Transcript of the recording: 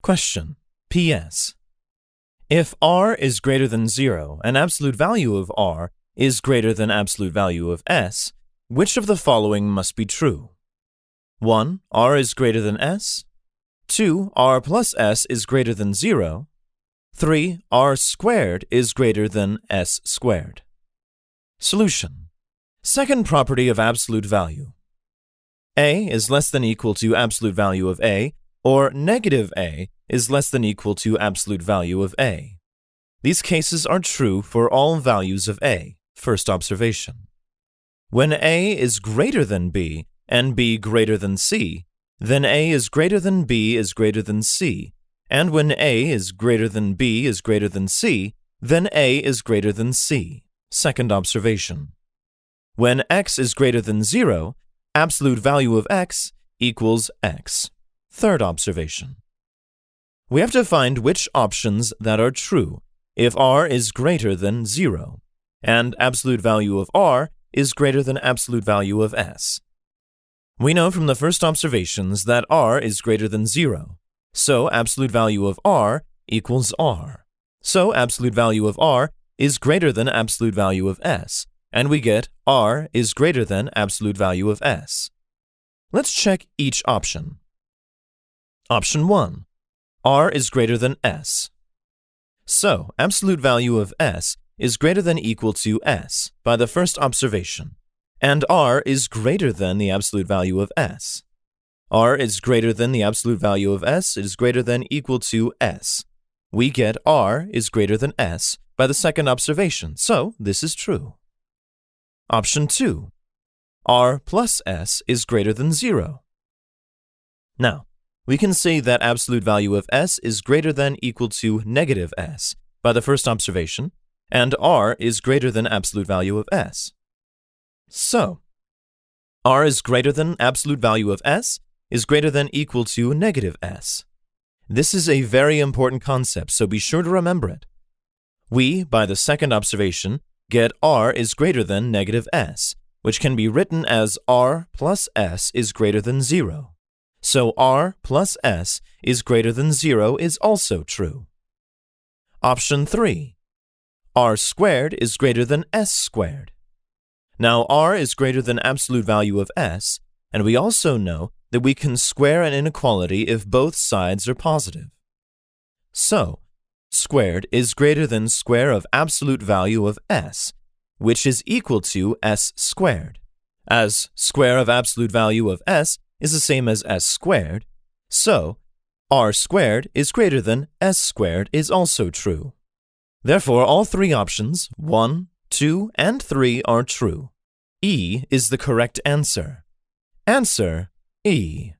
Question. P.S. If r is greater than 0 and absolute value of r is greater than absolute value of s, which of the following must be true? 1. R is greater than s. 2. R plus s is greater than 0. 3. R squared is greater than s squared. Solution. Second property of absolute value. A is less than equal to absolute value of a, or negative a is less than equal to absolute value of a. These cases are true for all values of a. First observation. When a is greater than b and b greater than c, then a is greater than b is greater than c, and when a is greater than b is greater than c, then a is greater than c. Second observation. When x is greater than 0, absolute value of x equals x. Third observation. We have to find which options that are true if r is greater than 0, and absolute value of r is greater than absolute value of s. We know from the first observations that r is greater than 0, so absolute value of r equals r. So absolute value of r is greater than absolute value of s, and we get r is greater than absolute value of s. Let's check each option. Option 1. R is greater than s. So, absolute value of s is greater than equal to s by the first observation, and r is greater than the absolute value of s. R is greater than the absolute value of s is greater than equal to s. We get r is greater than s by the second observation, so this is true. Option 2. R plus s is greater than 0. Now, we can say that absolute value of s is greater than equal to negative s by the first observation, and r is greater than absolute value of s. So, r is greater than absolute value of s is greater than equal to negative s. This is a very important concept, so be sure to remember it. We, by the second observation, get r is greater than negative s, which can be written as r plus s is greater than 0. So r plus s is greater than 0 is also true. Option 3. R squared is greater than s squared. Now r is greater than absolute value of s, and we also know that we can square an inequality if both sides are positive. So, squared is greater than square of absolute value of s, which is equal to s squared. As square of absolute value of s is the same as s squared, so r squared is greater than s squared is also true. Therefore, all three options, 1, 2, and 3 are true. E is the correct answer. Answer E.